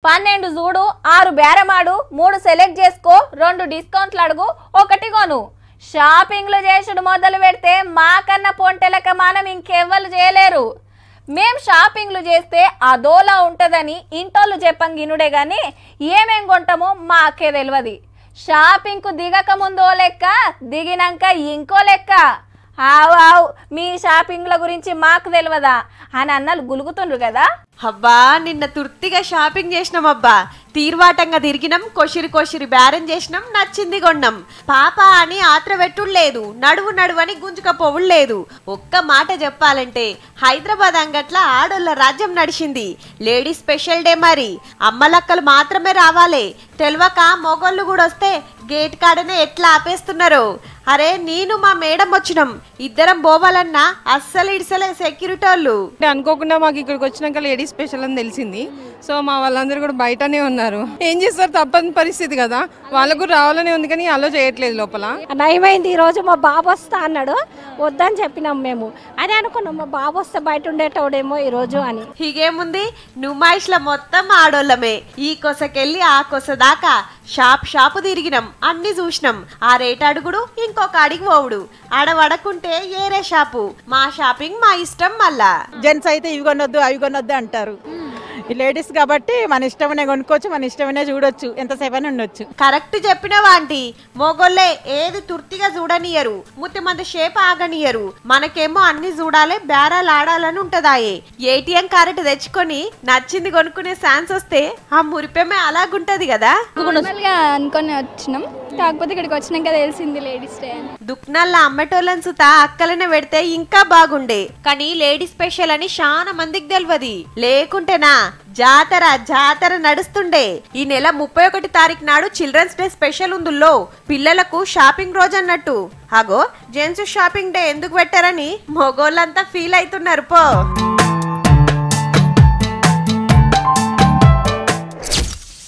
12 చూడు 6 బేరమాడు 3 సెలెక్ట్ చేసుకో 2 డిస్కౌంట్లు అడుగు 1 కొను షాపింగ్లు చేసుడు మొదలు పెడితే మాకన్న పొంటెలక మనం ఇంకెవ్వరు చేయలేరు మేం షాపింగ్లు చేస్తే అదోలా ఉంటదని ఇంటోళ్ళు చెప్పంగినుడే గాని ఏమేం కొంటామో మాకే తెలియదు షాపింగ్ కు దిగక ముందో లెక్క దిగినాక ఇంకో లెక్క ఆవు మీ షాపింగ్ల గురించి మాకు తెలియదా అని అన్నలు గులుగుతుండ్రు కదా అబ్బా నిన్న తుర్తిగా షాపింగ్ చేసినాం అబ్బా తీర్వాటంగా తిరిగినాం కొషిరి బేరం చేసినాం నచ్చింది కొన్నాం పాప అని ఆత్ర పెట్టులేదు నడువు అని గుంజుకపోవులేదు ఒక్క మాట చెప్పాలంటే హైదరాబాద్ అంగట్ల ఆడోళ్ళ రాజ్యం నడిచింది లేడీస్ స్పెషల్ డే మరి అమ్మలక్కలు మాత్రమే రావాలి తెలవక మొగోళ్ళు కూడా వస్తే గేట్ కాడనే ఎట్లా ఆపేస్తున్నారు అరే నేను మా మేడం వచ్చినాం ఇద్దరం పోవాలన్నా అస్సలు ఇడిసలే సెక్యూరిటీ వాళ్ళు అనుకోకుండా మాకు ఇక్కడికి వచ్చినాక లేడీస్ స్పెషల్ అని తెలిసింది సో మా వాళ్ళందరూ కూడా బయటనే ఉన్నారు ఏం చేస్తారు తప్పని పరిస్థితి కదా వాళ్ళకు రావాలని ఉంది కానీ అలో చేయట్లేదు లోపల నయమైంది ఈ రోజు మా బాబు వస్తా అన్నాడు వద్దని చెప్పినాం మేము అదే అనుకున్నాం మా బాబు వస్తే బయట ఉండేటోడేమో ఈ రోజు అని హీగేముంది నుమాయిష్ల మొత్తం ఆడోళ్ళమే ఈ కొసకెళ్ళి ఆ కొస దాకా షాపు తిరిగినాం అన్ని చూసినాం ఆ రేట్ అడుగుడు ఇంకొక అడిగి పోవుడు ఆడవడకుంటే ఏరే షాపు మా షాపింగ్ మా ఇష్టం మళ్ళా జెంట్స్ అయితే ఇవి కొనొద్దు అవి కొనొద్దు అంటారు ఈ లేడీస్ కాబట్టి మన ఇష్టమనే కొనుక్కోవచ్చు మన ఇష్టమనే చూడొచ్చు ఎంతసేపని ఉండొచ్చు కరెక్ట్ చెప్పినవా ఆంటీ మొగోళ్ళే ఏది తుర్తిగా చూడనియరు ముత్తిమంది షేప్ ఆగనియరు మనకేమో అన్ని చూడాలి బేరాలు ఆడాలని ఉంటదాయే ఏటీఎం కార్డు తెచ్చుకొని నచ్చింది కొనుక్కునే ఛాన్స్ వస్తే ఆ మురిపేమే అలాగుంటది కదా అనుకొని వచ్చినాం కాకపోతే ఇక్కడికి వచ్చినాక తెలిసింది లేడీస్ డే అని దుక్నల్లా అమ్మటోళ్ళని సుత అక్కలనే పెడితే ఇంకా బాగుండే కానీ లేడీస్ స్పెషల్ అని చాలా మందికి తెలియదు లేకుంటేనా జాతర నడుస్తుండే ఈ నెల 31 తారీఖు నాడు చిల్డ్రన్స్ డే స్పెషల్ ఉందుల్లో పిల్లలకు షాపింగ్ రోజు అన్నట్టు అగో జెంట్స్ షాపింగ్ డే ఎందుకు పెట్టారని మొగోళ్ళంతా ఫీల్ అవుతున్నారు పో